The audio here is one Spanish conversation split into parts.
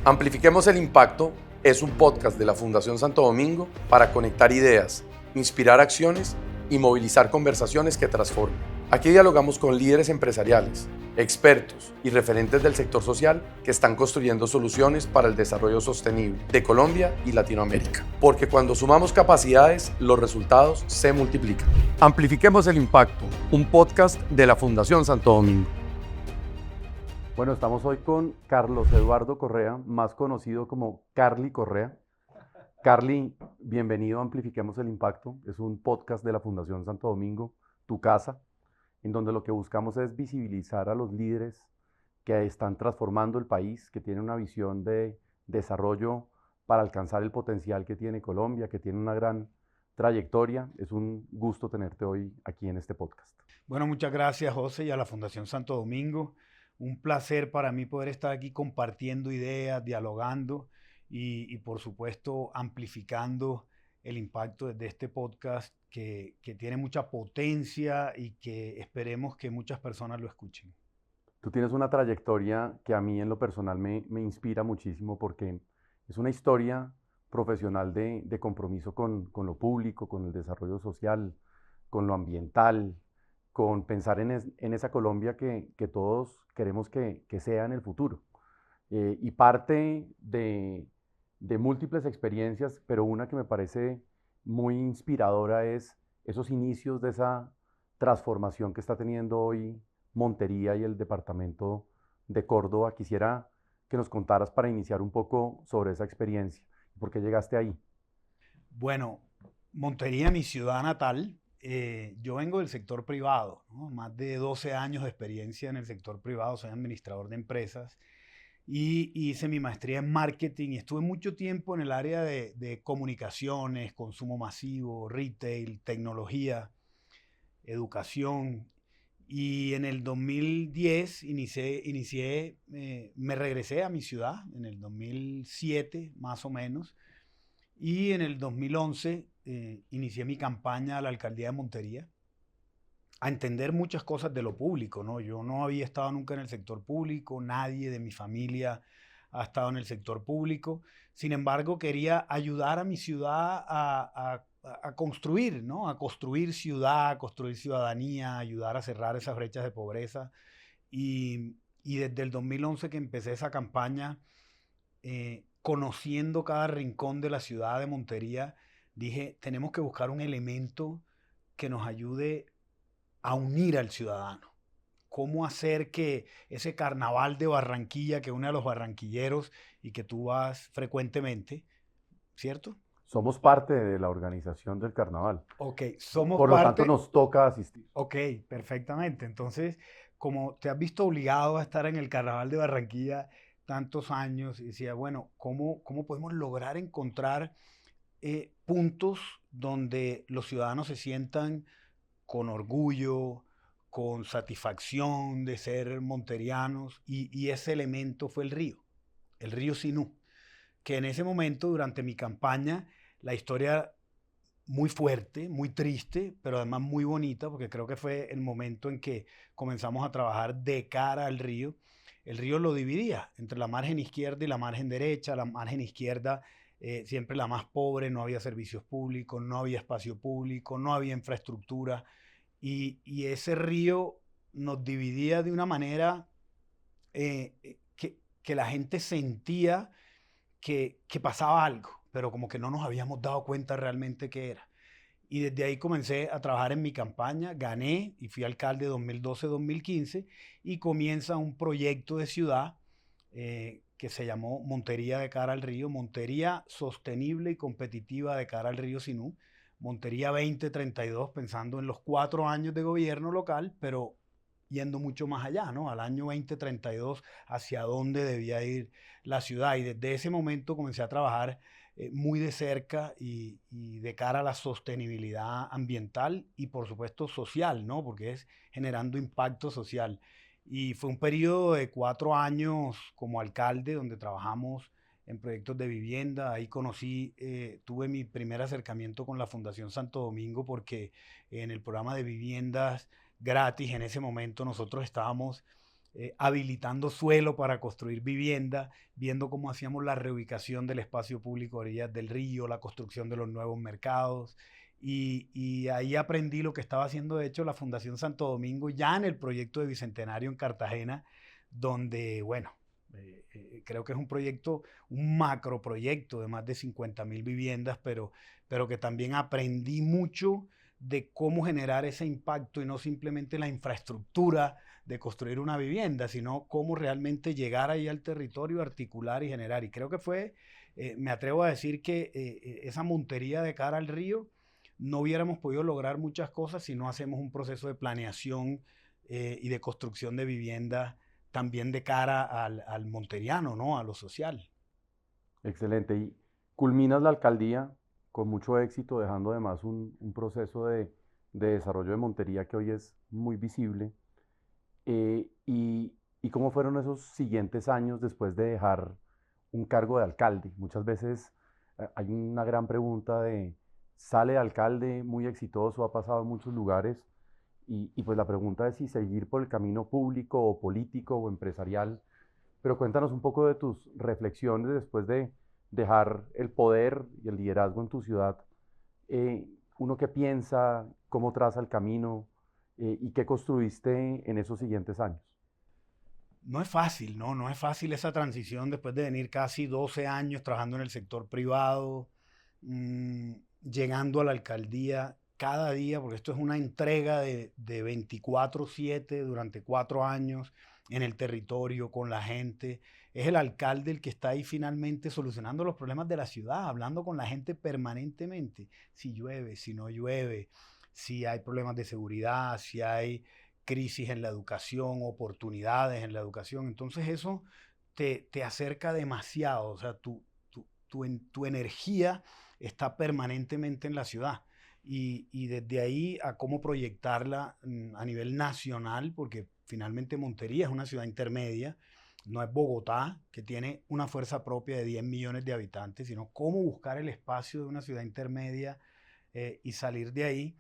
Amplifiquemos el Impacto es un podcast de la Fundación Santo Domingo para conectar ideas, inspirar acciones y movilizar conversaciones que transformen. Aquí dialogamos con líderes empresariales, expertos y referentes del sector social que están construyendo soluciones para el desarrollo sostenible de Colombia y Latinoamérica. Porque cuando sumamos capacidades, los resultados se multiplican. Amplifiquemos el Impacto, un podcast de la Fundación Santo Domingo. Bueno, estamos hoy con Carlos Eduardo Correa, más conocido como Carly Correa. Carly, bienvenido a Amplifiquemos el Impacto. Es un podcast de la Fundación Santo Domingo, tu casa, en donde lo que buscamos es visibilizar a los líderes que están transformando el país, que tienen una visión de desarrollo para alcanzar el potencial que tiene Colombia, que tiene una gran trayectoria. Es un gusto tenerte hoy aquí en este podcast. Bueno, muchas gracias, José, y a la Fundación Santo Domingo. Un placer para mí poder estar aquí compartiendo ideas, dialogando y por supuesto, amplificando el impacto de este podcast que tiene mucha potencia y que esperemos que muchas personas lo escuchen. Tú tienes una trayectoria que a mí en lo personal me inspira muchísimo porque es una historia profesional de compromiso con lo público, con el desarrollo social, con lo ambiental, con pensar en esa Colombia que todos queremos que sea en el futuro. Y parte de múltiples experiencias, pero una que me parece muy inspiradora es esos inicios de esa transformación que está teniendo hoy Montería y el departamento de Córdoba. Quisiera que nos contaras para iniciar un poco sobre esa experiencia. ¿Por qué llegaste ahí? Bueno, Montería, mi ciudad natal, yo vengo del sector privado, ¿no? Más de 12 años de experiencia en el sector privado, soy administrador de empresas y hice mi maestría en marketing y estuve mucho tiempo en el área de comunicaciones, consumo masivo, retail, tecnología, educación. Y en el 2010 me regresé a mi ciudad, en el 2007 más o menos, y en el 2011 inicié mi campaña a la alcaldía de Montería, a entender muchas cosas de lo público, ¿no? Yo no había estado nunca en el sector público, nadie de mi familia ha estado en el sector público. Sin embargo, quería ayudar a mi ciudad a construir, ¿no? A construir ciudad, a construir ciudadanía, ayudar a cerrar esas brechas de pobreza. Y desde el 2011 que empecé esa campaña, conociendo cada rincón de la ciudad de Montería, dije, tenemos que buscar un elemento que nos ayude a unir al ciudadano. Cómo hacer que ese carnaval de Barranquilla que une a los barranquilleros y que tú vas frecuentemente, ¿cierto? Somos parte de la organización del carnaval. Ok, somos Por lo tanto, parte. nos toca asistir. Ok, perfectamente. Entonces, como te has visto obligado a estar en el carnaval de Barranquilla tantos años, y decía, bueno, ¿cómo podemos lograr encontrar puntos donde los ciudadanos se sientan con orgullo, con satisfacción de ser monterianos? Y ese elemento fue el río Sinú, que en ese momento, durante mi campaña, la historia muy fuerte, muy triste, pero además muy bonita, porque creo que fue el momento en que comenzamos a trabajar de cara al río. El río lo dividía entre la margen izquierda y la margen derecha. La margen izquierda, siempre la más pobre, no había servicios públicos, no había espacio público, no había infraestructura. Y ese río nos dividía de una manera que la gente sentía que pasaba algo, pero como que no nos habíamos dado cuenta realmente qué era. Y desde ahí comencé a trabajar en mi campaña, gané y fui alcalde 2012-2015 y comienza un proyecto de ciudad que se llamó Montería de cara al río, Montería sostenible y competitiva de cara al río Sinú, Montería 2032, pensando en los 4 años de gobierno local, pero yendo mucho más allá, ¿no? Al año 2032, hacia dónde debía ir la ciudad. Y desde ese momento comencé a trabajar muy de cerca y de cara a la sostenibilidad ambiental y por supuesto social, ¿no? Porque es generando impacto social. Y fue un periodo de 4 años como alcalde donde trabajamos en proyectos de vivienda. Ahí tuve mi primer acercamiento con la Fundación Santo Domingo porque en el programa de viviendas gratis en ese momento nosotros estábamos habilitando suelo para construir vivienda, viendo cómo hacíamos la reubicación del espacio público a orillas del río, la construcción de los nuevos mercados. Y ahí aprendí lo que estaba haciendo, de hecho, la Fundación Santo Domingo, ya en el proyecto de Bicentenario en Cartagena, donde, bueno, creo que es un proyecto, un macroproyecto de más de 50.000 viviendas, pero que también aprendí mucho de cómo generar ese impacto y no simplemente la infraestructura de construir una vivienda, sino cómo realmente llegar ahí al territorio, articular y generar. Y creo que fue, me atrevo a decir que esa montería de cara al río, no hubiéramos podido lograr muchas cosas si no hacemos un proceso de planeación y de construcción de vivienda también de cara al monteriano, ¿no? A lo social. Excelente. Y culminas la alcaldía con mucho éxito, dejando además un proceso de desarrollo de Montería que hoy es muy visible. ¿Y cómo fueron esos siguientes años después de dejar un cargo de alcalde? Muchas veces hay una gran pregunta de, sale de alcalde muy exitoso, ha pasado en muchos lugares, y pues la pregunta es si seguir por el camino público o político o empresarial. Pero cuéntanos un poco de tus reflexiones después de dejar el poder y el liderazgo en tu ciudad. Uno qué piensa, cómo traza el camino y qué construiste en esos siguientes años. No es fácil, ¿no? No es fácil esa transición después de venir casi 12 años trabajando en el sector privado, mmm, llegando a la alcaldía cada día, porque esto es una entrega de 24/7 durante 4 años en el territorio, con la gente. Es el alcalde el que está ahí finalmente solucionando los problemas de la ciudad, hablando con la gente permanentemente. Si llueve, si no llueve, si hay problemas de seguridad, si hay crisis en la educación, oportunidades en la educación. Entonces eso te acerca demasiado, o sea, tu energía está permanentemente en la ciudad. Y desde ahí a cómo proyectarla a nivel nacional, porque finalmente Montería es una ciudad intermedia, no es Bogotá, que tiene una fuerza propia de 10 millones de habitantes, sino cómo buscar el espacio de una ciudad intermedia y salir de ahí.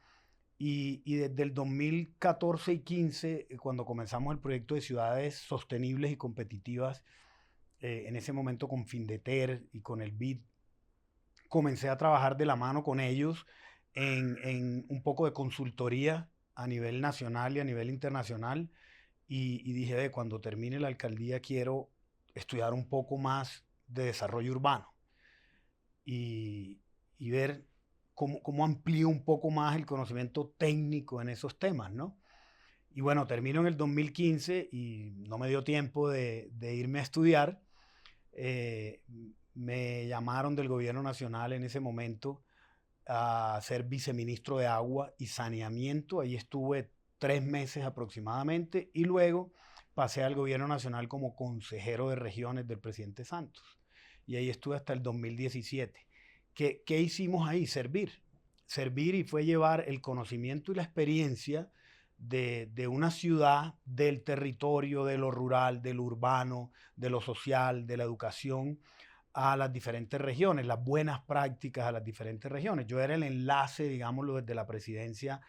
Y desde el 2014 y 15, cuando comenzamos el proyecto de ciudades sostenibles y competitivas, en ese momento con Findeter y con el BID, comencé a trabajar de la mano con ellos en un poco de consultoría a nivel nacional y a nivel internacional. Y dije, cuando termine la alcaldía quiero estudiar un poco más de desarrollo urbano y ver cómo amplío un poco más el conocimiento técnico en esos temas, ¿no? Y bueno, termino en el 2015 y no me dio tiempo de irme a estudiar. Eh, Me llamaron del gobierno nacional en ese momento a ser viceministro de agua y saneamiento. Ahí estuve 3 meses aproximadamente y luego pasé al gobierno nacional como consejero de regiones del presidente Santos. Y ahí estuve hasta el 2017. ¿Qué hicimos ahí? Servir. Servir y fue llevar el conocimiento y la experiencia de una ciudad, del territorio, de lo rural, de lo urbano, de lo social, de la educación, a las diferentes regiones, las buenas prácticas a las diferentes regiones. Yo era el enlace, digámoslo, desde la presidencia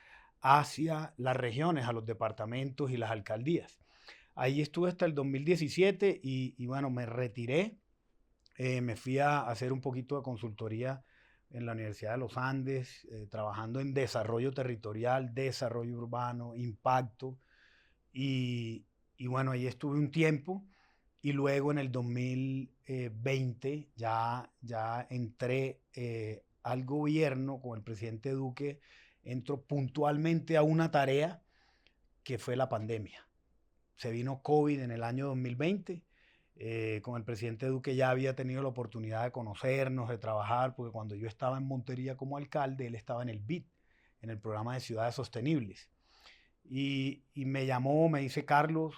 hacia las regiones, a los departamentos y las alcaldías. Ahí estuve hasta el 2017 y bueno, me retiré, me fui a hacer un poquito de consultoría en la Universidad de los Andes, trabajando en desarrollo territorial, desarrollo urbano, impacto. Y bueno, ahí estuve un tiempo y luego en el 2020 ya entré al gobierno con el presidente Duque, entró puntualmente a una tarea que fue la pandemia. Se vino COVID en el año 2020. Con el presidente Duque ya había tenido la oportunidad de conocernos, de trabajar, porque cuando yo estaba en Montería como alcalde, él estaba en el BID, en el programa de ciudades sostenibles. Y me llamó, me dice, Carlos,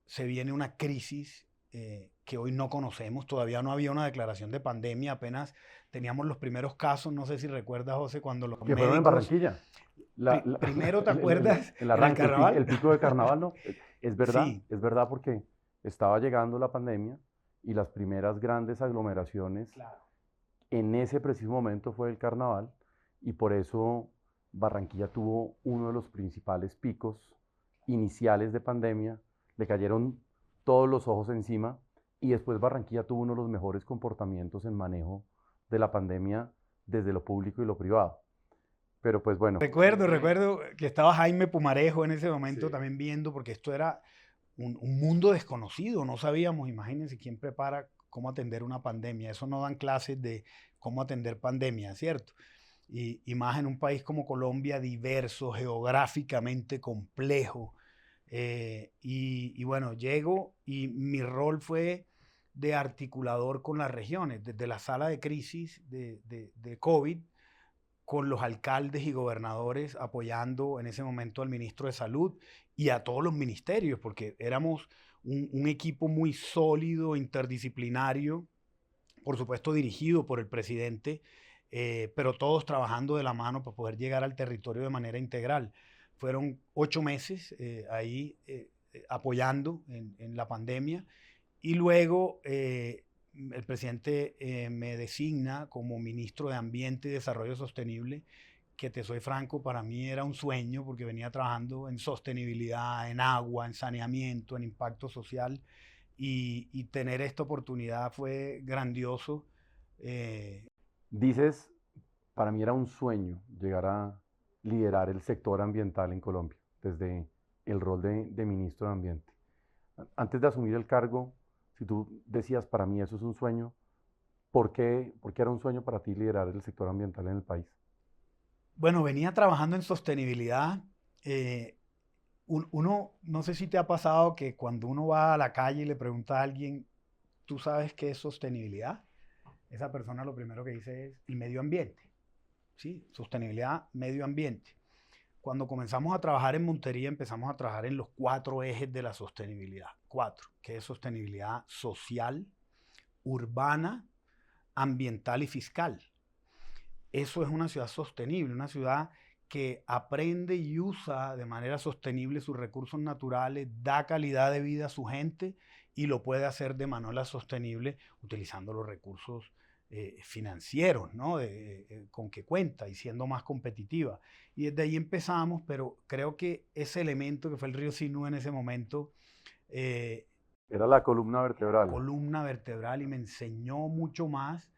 se viene una crisis que hoy no conocemos, todavía no había una declaración de pandemia, apenas teníamos los primeros casos, no sé si recuerdas, José, cuando los Que fueron en médicos, Barranquilla. primero, ¿te acuerdas? El En el arranque, carnaval. el pico de carnaval, ¿no? Sí, Es verdad porque estaba llegando la pandemia y las primeras grandes aglomeraciones claro. en ese preciso momento fue el carnaval, y por eso Barranquilla tuvo uno de los principales picos iniciales de pandemia, le cayeron todos los ojos encima y después Barranquilla tuvo uno de los mejores comportamientos en manejo de la pandemia desde lo público y lo privado. Pero pues bueno. Recuerdo que estaba Jaime Pumarejo en ese momento Sí. también viendo, porque esto era un mundo desconocido, no sabíamos, imagínense quién prepara cómo atender una pandemia, eso no dan clases de cómo atender pandemia, ¿cierto? Y más en un país como Colombia, diverso, geográficamente complejo. Y bueno, llego y mi rol fue de articulador con las regiones, desde la sala de crisis de COVID, con los alcaldes y gobernadores apoyando en ese momento al ministro de Salud y a todos los ministerios, porque éramos un equipo muy sólido, interdisciplinario, por supuesto dirigido por el presidente, pero todos trabajando de la mano para poder llegar al territorio de manera integral. Fueron 8 meses ahí apoyando en la pandemia y luego el presidente me designa como ministro de Ambiente y Desarrollo Sostenible, que te soy franco, para mí era un sueño porque venía trabajando en sostenibilidad, en agua, en saneamiento, en impacto social y tener esta oportunidad fue grandioso. Dices, para mí era un sueño llegar a liderar el sector ambiental en Colombia, desde el rol de ministro de Ambiente. Antes de asumir el cargo, si tú decías, para mí eso es un sueño, ¿por qué era un sueño para ti liderar el sector ambiental en el país? Bueno, venía trabajando en sostenibilidad. Uno, no sé si te ha pasado que cuando uno va a la calle y le pregunta a alguien, ¿tú sabes qué es sostenibilidad? Esa persona lo primero que dice es el medio ambiente. ¿Sí? Sostenibilidad, medio ambiente. Cuando comenzamos a trabajar en Montería, empezamos a trabajar en los 4 ejes de la sostenibilidad. 4, que es sostenibilidad social, urbana, ambiental y fiscal. Eso es una ciudad sostenible, una ciudad que aprende y usa de manera sostenible sus recursos naturales, da calidad de vida a su gente y lo puede hacer de manera sostenible utilizando los recursos financieros, ¿no? Con que cuenta y siendo más competitiva. Y desde ahí empezamos, pero creo que ese elemento que fue el río Sinú en ese momento Era la columna la vertebral. columna vertebral y me enseñó mucho más.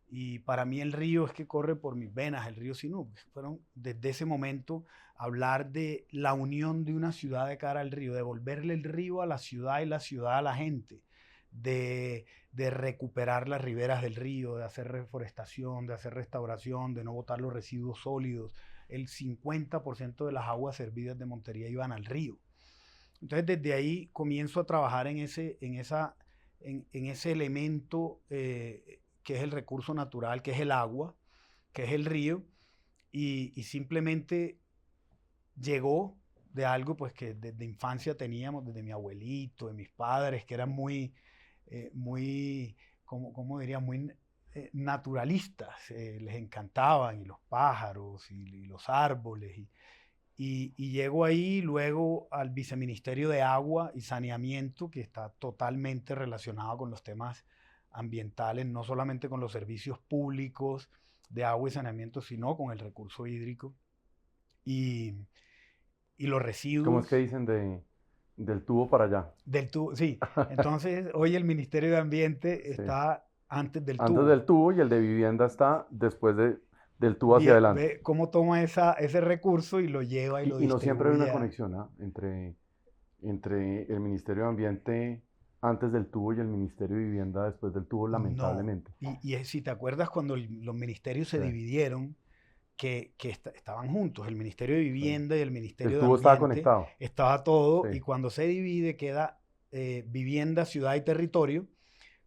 Y para mí el río es que corre por mis venas, el río Sinú. Fueron desde ese momento hablar de la unión de una ciudad de cara al río, de devolverle el río a la ciudad y la ciudad a la gente, de recuperar las riberas del río, de hacer reforestación, de hacer restauración, de no botar los residuos sólidos. El 50% de las aguas servidas de Montería iban al río. Entonces desde ahí comienzo a trabajar en ese elemento que es el recurso natural, que es el agua, que es el río, y simplemente llegó de algo pues que desde infancia teníamos, desde mi abuelito, de mis padres, que eran muy, ¿cómo diría? Muy naturalistas, les encantaban, y los pájaros, y los árboles, y llego ahí luego al Viceministerio de Agua y Saneamiento, que está totalmente relacionado con los temas ambientales, no solamente con los servicios públicos de agua y saneamiento, sino con el recurso hídrico y, y los ¿Cómo es residuos que dicen del tubo para allá? del tubo. Sí, entonces hoy el Ministerio de Ambiente Sí. está antes del Antes tubo. del tubo y el de vivienda está después del tubo hacia adelante. Ve cómo toma ese recurso y lo lleva y lo Y no siempre hay una distribuye. conexión, ¿ah? Entre el Ministerio de Ambiente antes del tubo y el Ministerio de Vivienda después del tubo, No. lamentablemente. Y si te acuerdas cuando los ministerios se Sí. dividieron, que estaban juntos, el Ministerio de Vivienda y el Ministerio El de tubo estaba Ambiente, conectado. estaba todo, Sí. y cuando se divide queda Vivienda, Ciudad y Territorio,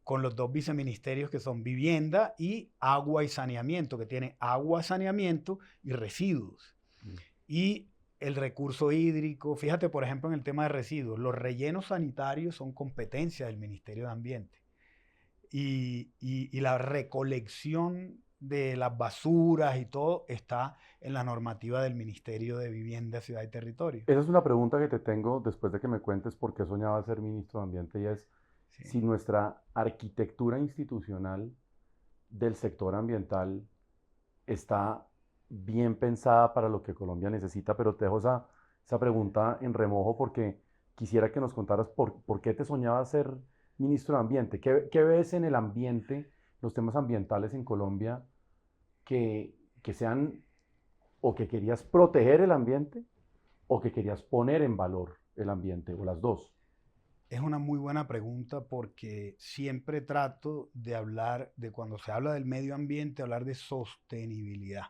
con los 2 viceministerios que son Vivienda y Agua y Saneamiento, que tiene agua, saneamiento y residuos. Y el recurso hídrico, fíjate por ejemplo en el tema de residuos, los rellenos sanitarios son competencia del Ministerio de Ambiente. Y la recolección de las basuras y todo está en la normativa del Ministerio de Vivienda, Ciudad y Territorio. Esa es una pregunta que te tengo después de que me cuentes por qué soñaba ser ministro de Ambiente, y es Sí. si nuestra arquitectura institucional del sector ambiental está bien pensada para lo que Colombia necesita, pero te dejo esa pregunta en remojo porque quisiera que nos contaras por qué te soñabas ser ministro de Ambiente. ¿Qué ves en el ambiente, los temas ambientales en Colombia, que sean o que querías proteger el ambiente o que querías poner en valor el ambiente, o las dos? Es una muy buena pregunta porque siempre trato de hablar de cuando se habla del medio ambiente, hablar de sostenibilidad,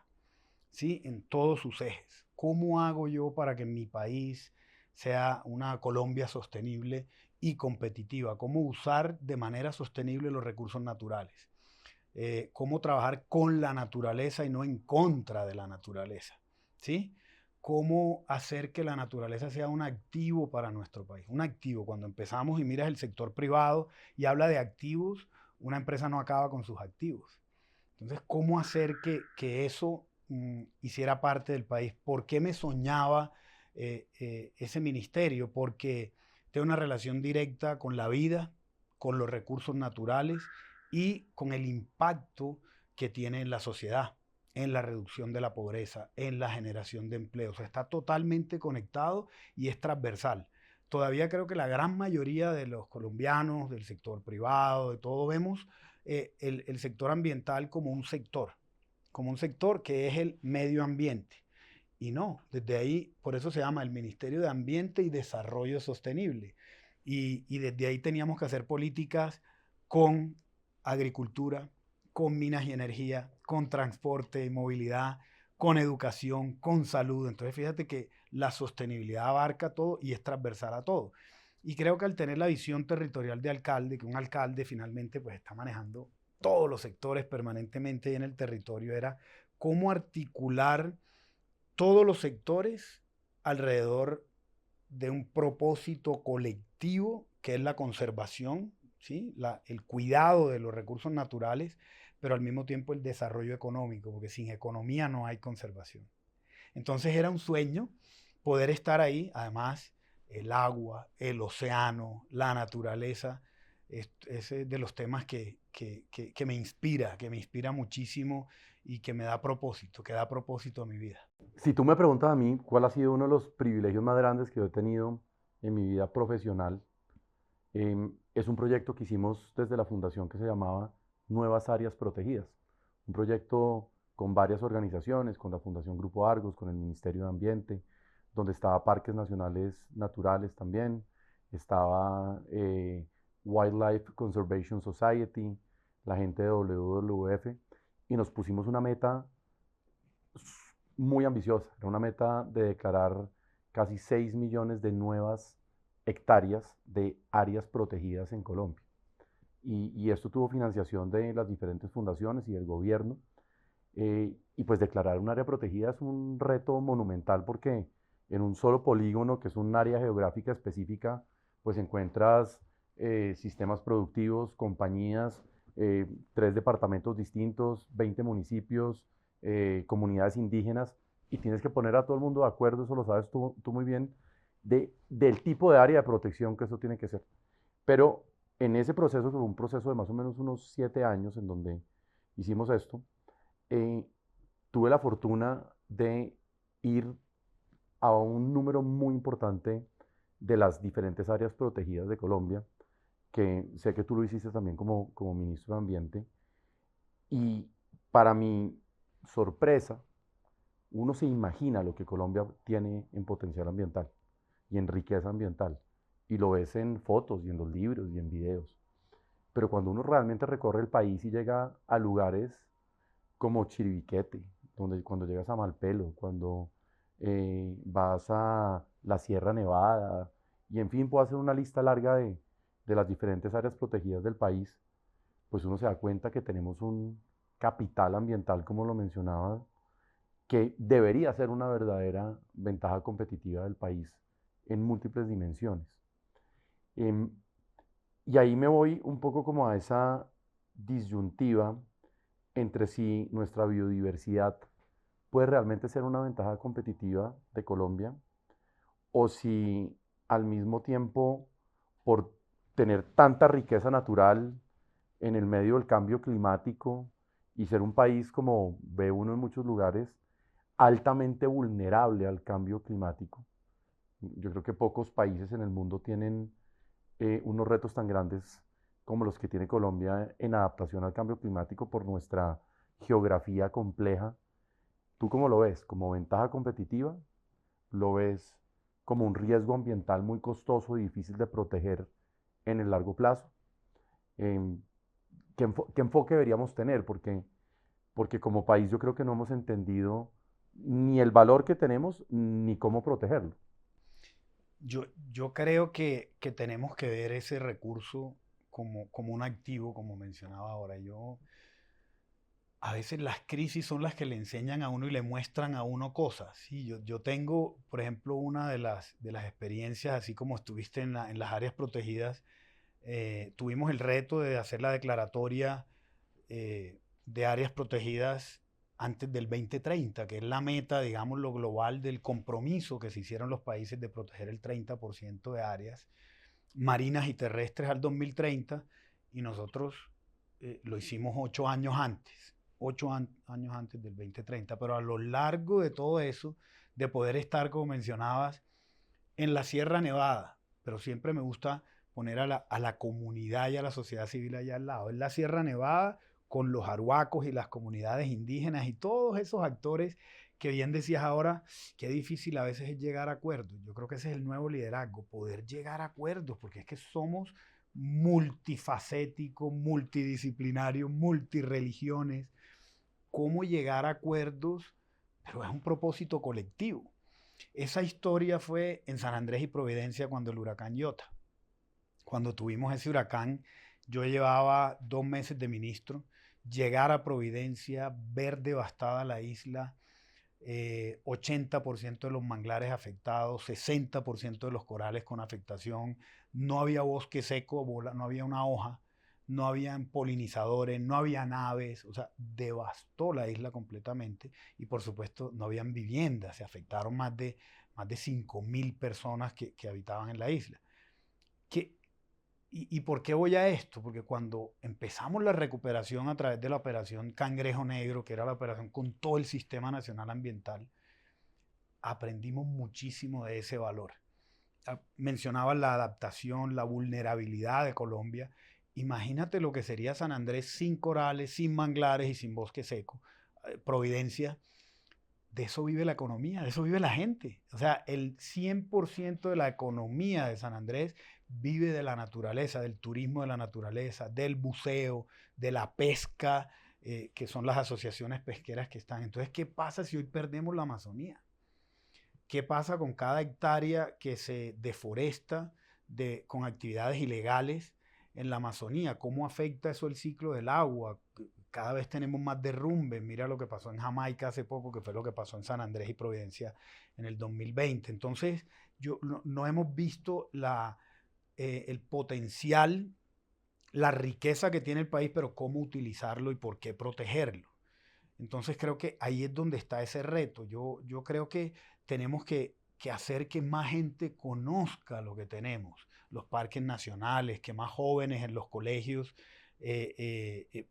¿sí? En todos sus ejes. ¿Cómo hago yo para que mi país sea una Colombia sostenible y competitiva? ¿Cómo usar de manera sostenible los recursos naturales? Cómo trabajar con la naturaleza y no en contra de la naturaleza, ¿sí? Cómo hacer que la naturaleza sea un activo para nuestro país. Un activo, cuando empezamos y miras el sector privado y habla de activos, una empresa no acaba con sus activos. Entonces, ¿cómo hacer que eso hiciera parte del país? ¿Por qué me soñaba ese ministerio? Porque tengo una relación directa con la vida, con los recursos naturales y con el impacto que tiene en la sociedad, en la reducción de la pobreza, en la generación de empleos. O sea, está totalmente conectado y es transversal. Todavía creo que la gran mayoría de los colombianos, del sector privado, de todo, vemos el sector ambiental como un sector que es el medio ambiente. Y no, desde ahí, por eso se llama el Ministerio de Ambiente y Desarrollo Sostenible. Y desde ahí teníamos que hacer políticas con agricultura, con minas y energía, con transporte y movilidad, con educación, con salud. Entonces fíjate que la sostenibilidad abarca todo y es transversal a todo. Y creo que al tener la visión territorial de alcalde, que un alcalde finalmente pues está manejando todos los sectores permanentemente en el territorio, era cómo articular todos los sectores alrededor de un propósito colectivo que es la conservación, ¿sí? El cuidado de los recursos naturales, pero al mismo tiempo el desarrollo económico, porque sin economía no hay conservación. Entonces era un sueño poder estar ahí, además el agua, el océano, la naturaleza, es de los temas que me inspira muchísimo y que me da propósito, que da propósito a mi vida. Si tú me preguntas a mí cuál ha sido uno de los privilegios más grandes que yo he tenido en mi vida profesional, es un proyecto que hicimos desde la fundación que se llamaba Nuevas Áreas Protegidas. Un proyecto con varias organizaciones, con la Fundación Grupo Argos, con el Ministerio de Ambiente, donde estaba Parques Nacionales Naturales también, estaba Wildlife Conservation Society, la gente de WWF, y nos pusimos una meta muy ambiciosa. Era una meta de declarar casi 6 millones de nuevas hectáreas de áreas protegidas en Colombia. Y esto tuvo financiación de las diferentes fundaciones y del gobierno. Y pues declarar un área protegida es un reto monumental porque en un solo polígono, que es un área geográfica específica, pues encuentras sistemas productivos, compañías, 3 departamentos distintos, 20 municipios, comunidades indígenas, y tienes que poner a todo el mundo de acuerdo, eso lo sabes tú muy bien, del tipo de área de protección que eso tiene que ser. Pero en ese proceso, que fue un proceso de más o menos unos 7 años en donde hicimos esto, tuve la fortuna de ir a un número muy importante de las diferentes áreas protegidas de Colombia, que sé que tú lo hiciste también como ministro de Ambiente, y para mi sorpresa, uno se imagina lo que Colombia tiene en potencial ambiental y en riqueza ambiental, y lo ves en fotos y en los libros y en videos. Pero cuando uno realmente recorre el país y llega a lugares como Chiribiquete, donde cuando llegas a Malpelo, cuando vas a la Sierra Nevada, y en fin, puedo hacer una lista larga de las diferentes áreas protegidas del país, pues uno se da cuenta que tenemos un capital ambiental, como lo mencionaba, que debería ser una verdadera ventaja competitiva del país en múltiples dimensiones. Em, y ahí me voy un poco como a esa disyuntiva entre si nuestra biodiversidad puede realmente ser una ventaja competitiva de Colombia o si al mismo tiempo, por tener tanta riqueza natural en el medio del cambio climático y ser un país, como ve uno en muchos lugares, altamente vulnerable al cambio climático, Yo creo que pocos países en el mundo tienen unos retos tan grandes como los que tiene Colombia en adaptación al cambio climático por nuestra geografía compleja. ¿Tú cómo lo ves? ¿Como ventaja competitiva? ¿Lo ves como un riesgo ambiental muy costoso y difícil de proteger en el largo plazo? Em, ¿Qué enfoque deberíamos tener? Porque como país yo creo que no hemos entendido ni el valor que tenemos ni cómo protegerlo. Yo creo que tenemos que ver ese recurso como un activo, como mencionaba ahora. A veces las crisis son las que le enseñan a uno y le muestran a uno cosas. Sí, yo tengo, por ejemplo, una de las experiencias, así como estuviste en las áreas protegidas, tuvimos el reto de hacer la declaratoria de áreas protegidas antes del 2030, que es la meta, digamos, lo global del compromiso que se hicieron los países de proteger el 30% de áreas marinas y terrestres al 2030, y nosotros lo hicimos 8 años antes, años antes del 2030, pero a lo largo de todo eso, de poder estar, como mencionabas, en la Sierra Nevada, pero siempre me gusta poner a la comunidad y a la sociedad civil allá al lado. En la Sierra Nevada, con los arhuacos y las comunidades indígenas y todos esos actores que bien decías ahora, qué difícil a veces es llegar a acuerdos. Yo creo que ese es el nuevo liderazgo, poder llegar a acuerdos, porque es que somos multifacéticos, multidisciplinarios, multireligiones. ¿Cómo llegar a acuerdos? Pero es un propósito colectivo. Esa historia fue en San Andrés y Providencia cuando el huracán Iota. Cuando tuvimos ese huracán, yo llevaba 2 meses de ministro. Llegar a Providencia, ver devastada la isla, 80% de los manglares afectados, 60% de los corales con afectación, no había bosque seco, no había una hoja, no habían polinizadores, no había naves, o sea, devastó la isla completamente y por supuesto no habían viviendas, se afectaron más de 5.000 personas que habitaban en la isla. ¿Qué, ¿Y por qué voy a esto? Porque cuando empezamos la recuperación a través de la operación Cangrejo Negro, que era la operación con todo el Sistema Nacional Ambiental, aprendimos muchísimo de ese valor. Mencionaba la adaptación, la vulnerabilidad de Colombia. Imagínate lo que sería San Andrés sin corales, sin manglares y sin bosque seco. Providencia, de eso vive la economía, de eso vive la gente. O sea, el 100% de la economía de San Andrés vive de la naturaleza, del turismo de la naturaleza, del buceo, de la pesca, que son las asociaciones pesqueras que están. Entonces, ¿qué pasa si hoy perdemos la Amazonía? ¿Qué pasa con cada hectárea que se deforesta con actividades ilegales en la Amazonía? ¿Cómo afecta eso el ciclo del agua? Cada vez tenemos más derrumbes. Mira lo que pasó en Jamaica hace poco, que fue lo que pasó en San Andrés y Providencia en el 2020. Entonces, no hemos visto el potencial, la riqueza que tiene el país, pero cómo utilizarlo y por qué protegerlo. Entonces creo que ahí es donde está ese reto. Yo creo que tenemos que hacer que más gente conozca lo que tenemos, los parques nacionales, que más jóvenes en los colegios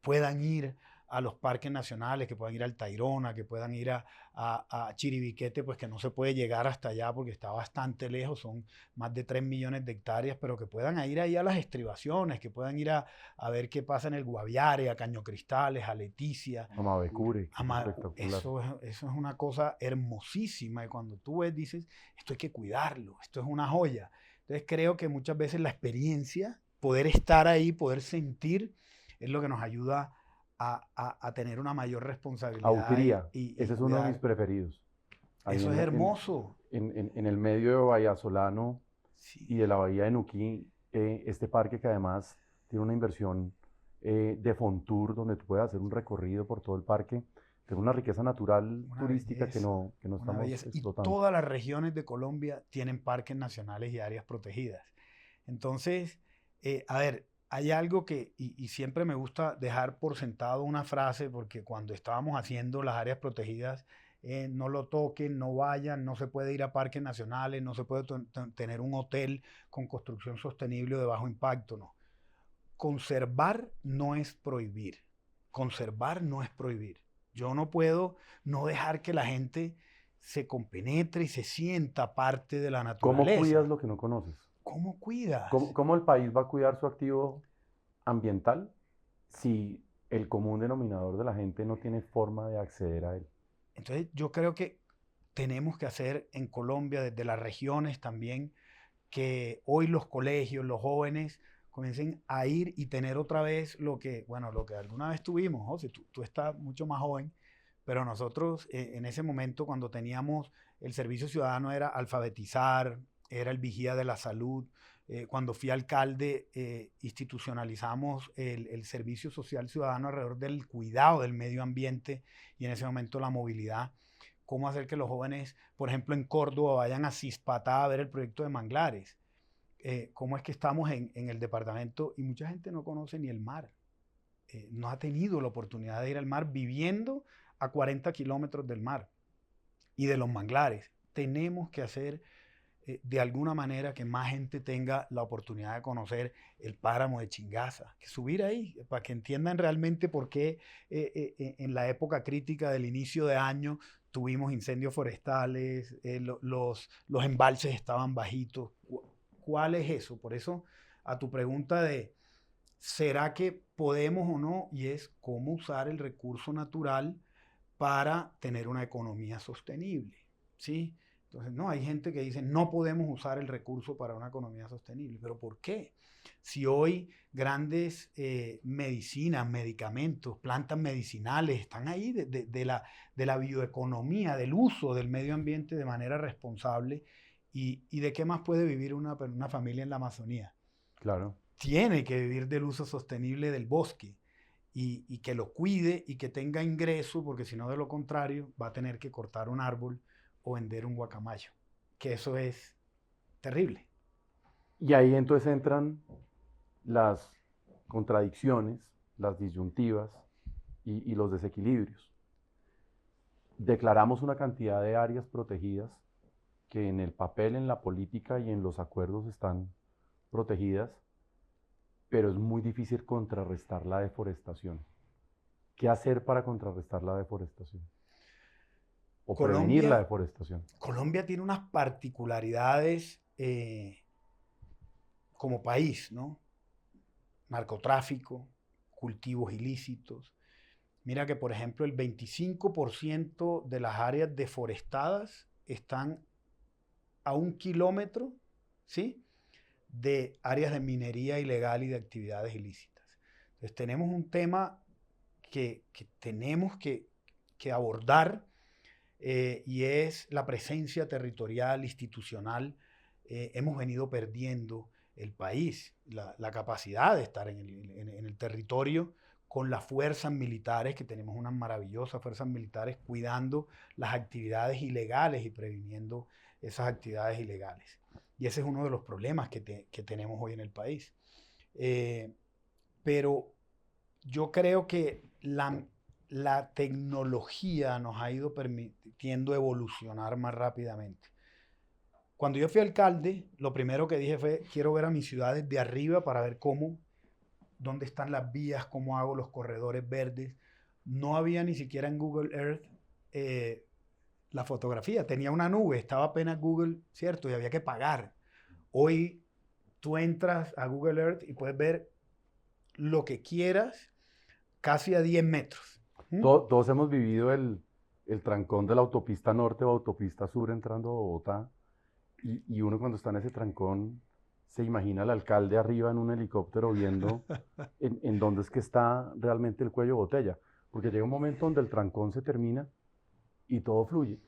puedan ir a los parques nacionales, que puedan ir al Tayrona, que puedan ir a Chiribiquete, pues que no se puede llegar hasta allá porque está bastante lejos, son más de 3 millones de hectáreas, pero que puedan ir ahí a las estribaciones, que puedan ir a ver qué pasa en el Guaviare, a Caño Cristales, a Leticia. A Mavecure, espectacular. Eso es una cosa hermosísima y cuando tú ves dices, esto hay que cuidarlo, esto es una joya. Entonces creo que muchas veces la experiencia, poder estar ahí, poder sentir, es lo que nos ayuda a tener una mayor responsabilidad. Autría, y ese es uno de cuidar. mis preferidos. Ahí Eso es hermoso. en el medio de Vallasolano Sí. y de la bahía de Nuquí, este parque que además tiene una inversión de Fontour, donde tú puedes hacer un recorrido por todo el parque, tiene una riqueza natural Una turística belleza, que no una estamos belleza. Y explotando. todas las regiones de Colombia tienen parques nacionales y áreas protegidas. Entonces, a ver, hay algo y siempre me gusta dejar por sentado una frase, porque cuando estábamos haciendo las áreas protegidas, no lo toquen, no vayan, no se puede ir a parques nacionales, no se puede tener un hotel con construcción sostenible o de bajo impacto, no. Conservar no es prohibir. Conservar no es prohibir. Yo no puedo no dejar que la gente se compenetra y se sienta parte de la ¿Cómo naturaleza. cuidas lo que no conoces? ¿Cómo cuidas? ¿Cómo el país va a cuidar su activo ambiental si el común denominador de la gente no tiene forma de acceder a él? Entonces yo creo que tenemos que hacer en Colombia, desde las regiones también, que hoy los colegios, los jóvenes comiencen a ir y tener otra vez lo que alguna vez tuvimos. José, tú estás mucho más joven, pero nosotros en ese momento cuando teníamos el servicio ciudadano era alfabetizar, era el vigía de la salud. Cuando fui alcalde institucionalizamos el servicio social ciudadano alrededor del cuidado del medio ambiente y en ese momento la movilidad. Cómo hacer que los jóvenes, por ejemplo, en Córdoba vayan a Cispatá a ver el proyecto de manglares. Cómo es que estamos en el departamento y mucha gente no conoce ni el mar. No ha tenido la oportunidad de ir al mar viviendo a 40 kilómetros del mar y de los manglares. Tenemos que hacer de alguna manera que más gente tenga la oportunidad de conocer el páramo de Chingaza, que subir ahí, para que entiendan realmente por qué en la época crítica del inicio de año tuvimos incendios forestales, los embalses estaban bajitos. ¿Cuál es eso? Por eso, a tu pregunta de ¿será que podemos o no? Y es cómo usar el recurso natural para tener una economía sostenible, ¿sí? Entonces, no, hay gente que dice, no podemos usar el recurso para una economía sostenible. ¿Pero por qué? Si hoy grandes medicinas, medicamentos, plantas medicinales están ahí de la bioeconomía, del uso del medio ambiente de manera responsable, ¿y de qué más puede vivir una familia en la Amazonía? Claro. Tiene que vivir del uso sostenible del bosque y que lo cuide y que tenga ingreso, porque si no, de lo contrario, va a tener que cortar un árbol o vender un guacamayo, que eso es terrible. Y ahí entonces entran las contradicciones, las disyuntivas y los desequilibrios. Declaramos una cantidad de áreas protegidas que en el papel, en la política y en los acuerdos están protegidas, pero es muy difícil contrarrestar la deforestación. ¿Qué hacer para contrarrestar la deforestación? O prevenir la deforestación. Colombia tiene unas particularidades como país, ¿no? Narcotráfico, cultivos ilícitos. Mira que, por ejemplo, el 25% de las áreas deforestadas están a 1 kilómetro, ¿sí?, de áreas de minería ilegal y de actividades ilícitas. Entonces tenemos un tema que tenemos que abordar y es la presencia territorial, institucional. Hemos venido perdiendo el país, la capacidad de estar en el territorio con las fuerzas militares, que tenemos unas maravillosas fuerzas militares cuidando las actividades ilegales y previniendo esas actividades ilegales. Y ese es uno de los problemas que tenemos hoy en el país. Pero yo creo que la tecnología nos ha ido permitiendo evolucionar más rápidamente. Cuando yo fui alcalde, lo primero que dije fue, quiero ver a mis ciudades de arriba para ver dónde están las vías, cómo hago los corredores verdes. No había ni siquiera en Google Earth la fotografía. Tenía una nube, estaba apenas Google, ¿cierto? Y había que pagar. Hoy tú entras a Google Earth y puedes ver lo que quieras casi a 10 metros. Todos hemos vivido el trancón de la autopista norte o autopista sur entrando a Bogotá. Y uno cuando está en ese trancón se imagina al alcalde arriba en un helicóptero viendo en dónde es que está realmente el cuello de botella. Porque llega un momento donde el trancón se termina y todo fluye.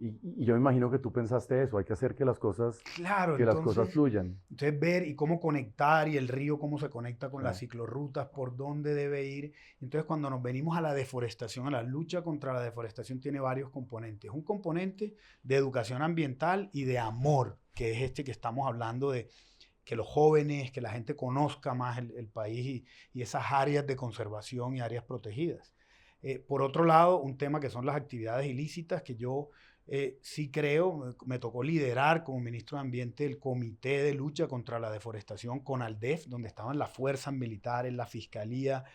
Y yo me imagino que tú pensaste eso, hay que hacer que las cosas, las cosas fluyan. Entonces ver y cómo conectar y el río cómo se conecta con las ciclorrutas, por dónde debe ir. Entonces cuando nos venimos a la deforestación, a la lucha contra la deforestación, tiene varios componentes. Un componente de educación ambiental y de amor, que es este que estamos hablando de que los jóvenes, que la gente conozca más el país y esas áreas de conservación y áreas protegidas. Por otro lado, un tema que son las actividades ilícitas, que yo sí creo, me tocó liderar como ministro de Ambiente el Comité de Lucha contra la Deforestación con ALDEF, donde estaban las fuerzas militares, la Fiscalía.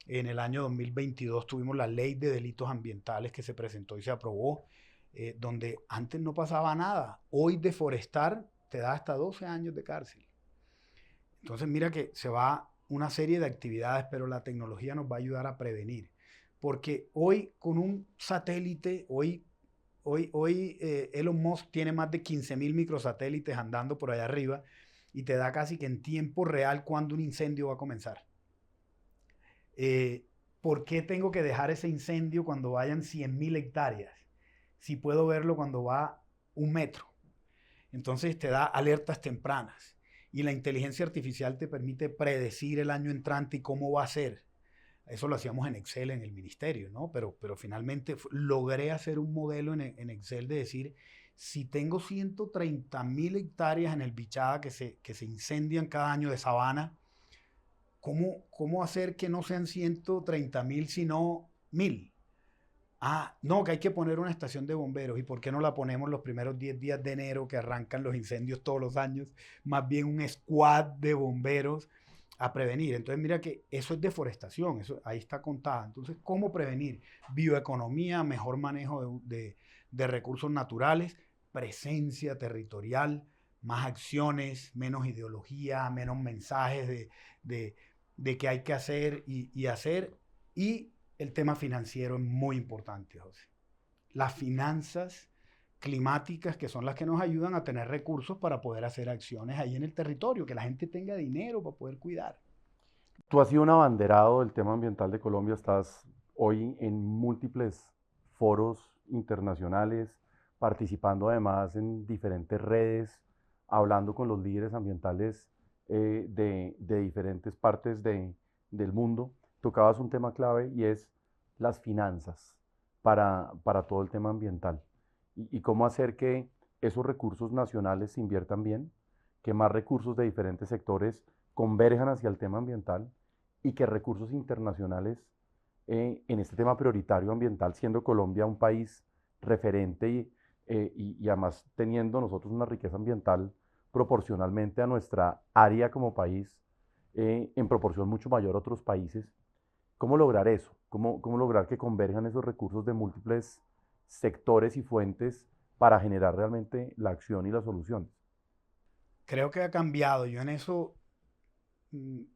En el año 2022 tuvimos la Ley de Delitos Ambientales que se presentó y se aprobó. donde antes no pasaba nada. Hoy deforestar te da hasta 12 años de cárcel. Entonces mira que se va una serie de actividades, pero la tecnología nos va a ayudar a prevenir. Porque hoy con un satélite, hoy Elon Musk tiene más de 15.000 microsatélites andando por allá arriba y te da casi que en tiempo real cuando un incendio va a comenzar. ¿Por qué tengo que dejar ese incendio cuando vayan 100.000 hectáreas? Si puedo verlo cuando va 1 metro. Entonces te da alertas tempranas. Y la inteligencia artificial te permite predecir el año entrante y cómo va a ser. Eso lo hacíamos en Excel en el ministerio, ¿no? Pero finalmente logré hacer un modelo en Excel de decir, si tengo 130.000 hectáreas en el Bichada que se incendian cada año de sabana, ¿cómo hacer que no sean 130.000 sino 1.000? Ah, no, que hay que poner una estación de bomberos. ¿Y por qué no la ponemos los primeros 10 días de enero que arrancan los incendios todos los años? Más bien un squad de bomberos a prevenir. Entonces mira que eso es deforestación, eso ahí está contada. Entonces, ¿cómo prevenir? Bioeconomía, mejor manejo de recursos naturales, presencia territorial, más acciones, menos ideología, menos mensajes de qué hay que hacer y hacer. Y el tema financiero es muy importante, José. Las finanzas climáticas, que son las que nos ayudan a tener recursos para poder hacer acciones ahí en el territorio, que la gente tenga dinero para poder cuidar. Tú has sido un abanderado del tema ambiental de Colombia, estás hoy en múltiples foros internacionales, participando además en diferentes redes, hablando con los líderes ambientales de diferentes partes del mundo. Tocabas un tema clave y es las finanzas para todo el tema ambiental y cómo hacer que esos recursos nacionales se inviertan bien, que más recursos de diferentes sectores converjan hacia el tema ambiental y que recursos internacionales en este tema prioritario ambiental, siendo Colombia un país referente y además teniendo nosotros una riqueza ambiental proporcionalmente a nuestra área como país, en proporción mucho mayor a otros países. ¿Cómo lograr eso? ¿Cómo lograr que converjan esos recursos de múltiples sectores y fuentes para generar realmente la acción y las soluciones? Creo que ha cambiado. Yo en eso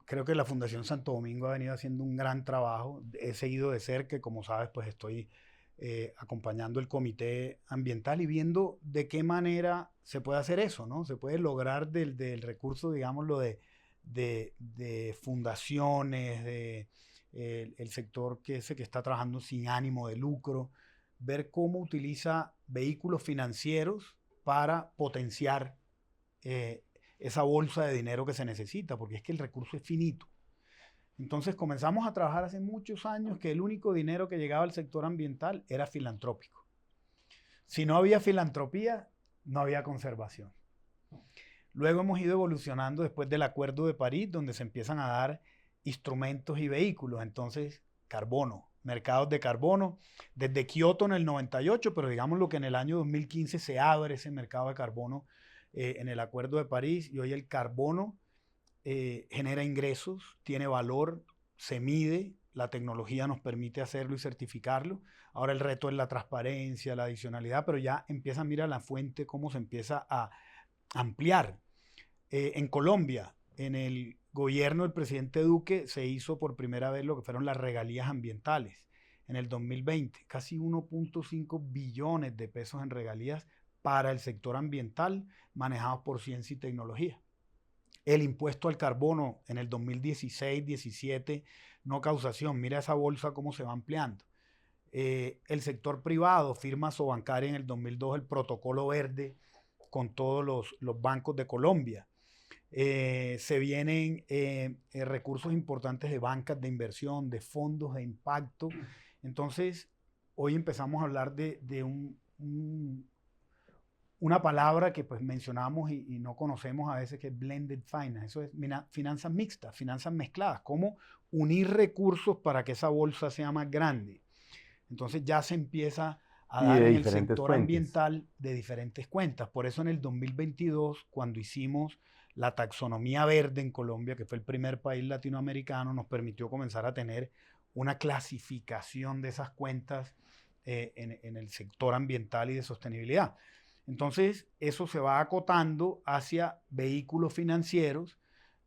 creo que la Fundación Santo Domingo ha venido haciendo un gran trabajo. He seguido de cerca, como sabes, pues estoy acompañando el comité ambiental y viendo de qué manera se puede hacer eso, ¿no? Se puede lograr del recurso, digámoslo, de fundaciones, el sector que está trabajando sin ánimo de lucro, ver cómo utiliza vehículos financieros para potenciar esa bolsa de dinero que se necesita, porque es que el recurso es finito. Entonces comenzamos a trabajar hace muchos años que el único dinero que llegaba al sector ambiental era filantrópico. Si no había filantropía, no había conservación. Luego hemos ido evolucionando después del Acuerdo de París, donde se empiezan a dar instrumentos y vehículos. Entonces, carbono, mercados de carbono, desde Kioto en el 98, pero digamos lo que en el año 2015 se abre ese mercado de carbono en el Acuerdo de París, y hoy el carbono genera ingresos, tiene valor, se mide, la tecnología nos permite hacerlo y certificarlo. Ahora el reto es la transparencia, la adicionalidad, pero ya empieza a mirar la fuente, cómo se empieza a ampliar. En Colombia, en el gobierno del presidente Duque, se hizo por primera vez lo que fueron las regalías ambientales. En el 2020, casi 1.5 billones de pesos en regalías para el sector ambiental, manejados por ciencia y tecnología. El impuesto al carbono en el 2016-17, no causación. Mira esa bolsa cómo se va ampliando. El sector privado firma Sobancaria en el 2002 el protocolo verde con todos los bancos de Colombia. Se vienen recursos importantes de bancas de inversión, de fondos de impacto. Entonces, hoy empezamos a hablar de una palabra que pues mencionamos y no conocemos a veces, que es blended finance. Eso es finanzas mixtas, finanzas mezcladas. Cómo unir recursos para que esa bolsa sea más grande. Entonces ya se empieza a dar en el sector ambiental de diferentes cuentas. Por eso en el 2022, cuando hicimos la taxonomía verde en Colombia, que fue el primer país latinoamericano, nos permitió comenzar a tener una clasificación de esas cuentas en el sector ambiental y de sostenibilidad. Entonces, eso se va acotando hacia vehículos financieros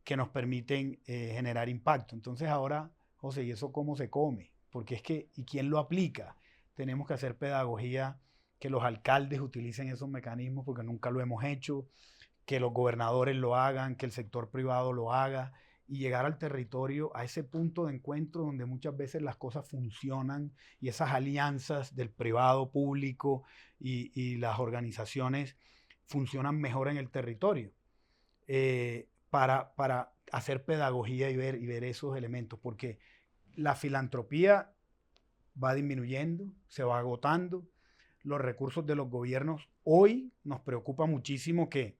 que nos permiten generar impacto. Entonces, ahora, José, ¿y eso cómo se come? Porque es que, ¿y quién lo aplica? Tenemos que hacer pedagogía, que los alcaldes utilicen esos mecanismos porque nunca lo hemos hecho, que los gobernadores lo hagan, que el sector privado lo haga y llegar al territorio, a ese punto de encuentro donde muchas veces las cosas funcionan y esas alianzas del privado, público y las organizaciones funcionan mejor en el territorio para hacer pedagogía y ver esos elementos, porque la filantropía va disminuyendo, se va agotando, los recursos de los gobiernos. Hoy nos preocupa muchísimo que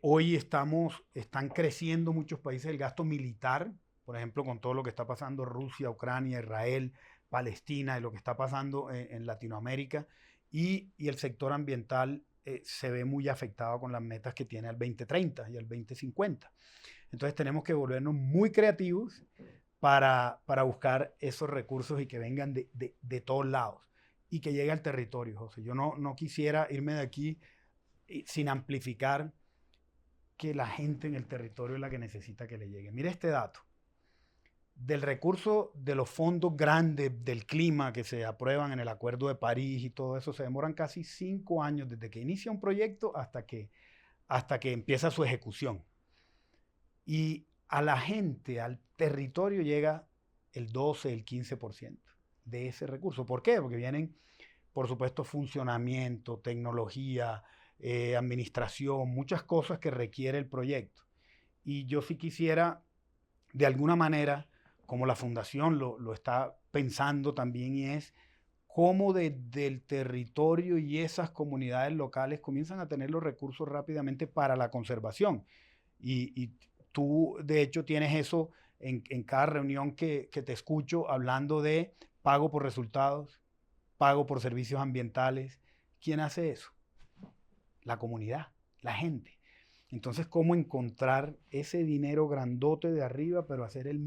hoy están creciendo muchos países el gasto militar, por ejemplo, con todo lo que está pasando Rusia, Ucrania, Israel, Palestina y lo que está pasando en Latinoamérica, y el sector ambiental se ve muy afectado con las metas que tiene al 2030 y al 2050. Entonces tenemos que volvernos muy creativos para buscar esos recursos y que vengan de todos lados y que llegue al territorio, José. Yo no quisiera irme de aquí sin amplificar que la gente en el territorio es la que necesita que le llegue. Mire este dato. Del recurso de los fondos grandes del clima que se aprueban en el Acuerdo de París y todo eso, se demoran casi 5 años desde que inicia un proyecto hasta que empieza su ejecución. Y a la gente, al territorio, llega el 12, el 15% de ese recurso. ¿Por qué? Porque vienen, por supuesto, funcionamiento, tecnología, administración, muchas cosas que requiere el proyecto. Y yo sí quisiera, de alguna manera, como la fundación lo está pensando también, y es cómo desde el territorio y esas comunidades locales comienzan a tener los recursos rápidamente para la conservación. Y tú, de hecho, tienes eso en cada reunión que te escucho hablando de pago por resultados, pago por servicios ambientales. ¿Quién hace eso? La comunidad, la gente. Entonces, ¿cómo encontrar ese dinero grandote de arriba, pero hacer el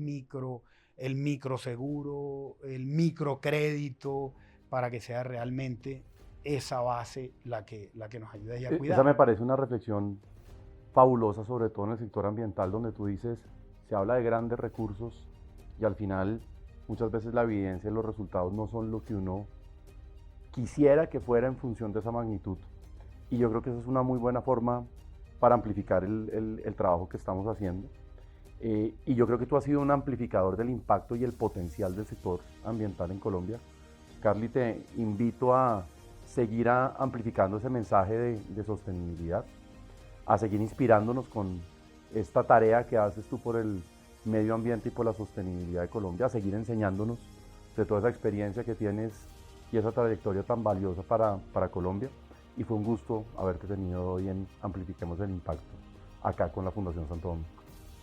microseguro, el microcrédito, para que sea realmente esa base la que nos ayude a cuidar? Esa me parece una reflexión fabulosa, sobre todo en el sector ambiental, donde tú dices, se habla de grandes recursos y al final muchas veces la evidencia y los resultados no son lo que uno quisiera que fuera en función de esa magnitud. Y yo creo que esa es una muy buena forma para amplificar el trabajo que estamos haciendo. Y yo creo que tú has sido un amplificador del impacto y el potencial del sector ambiental en Colombia. Carly, te invito a seguir amplificando ese mensaje de sostenibilidad, a seguir inspirándonos con esta tarea que haces tú por el medio ambiente y por la sostenibilidad de Colombia, a seguir enseñándonos de toda esa experiencia que tienes y esa trayectoria tan valiosa para Colombia. Y fue un gusto haberte tenido hoy en Amplifiquemos el Impacto, acá con la Fundación Santo Domingo.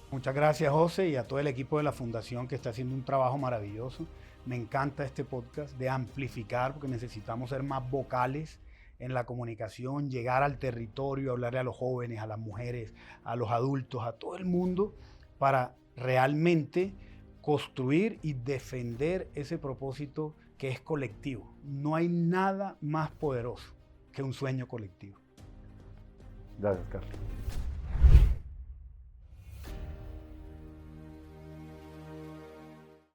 Muchas gracias, José, y a todo el equipo de la Fundación que está haciendo un trabajo maravilloso. Me encanta este podcast de amplificar, porque necesitamos ser más vocales en la comunicación, llegar al territorio, hablarle a los jóvenes, a las mujeres, a los adultos, a todo el mundo, para realmente construir y defender ese propósito que es colectivo. No hay nada más poderoso que un sueño colectivo. Gracias, Carlos.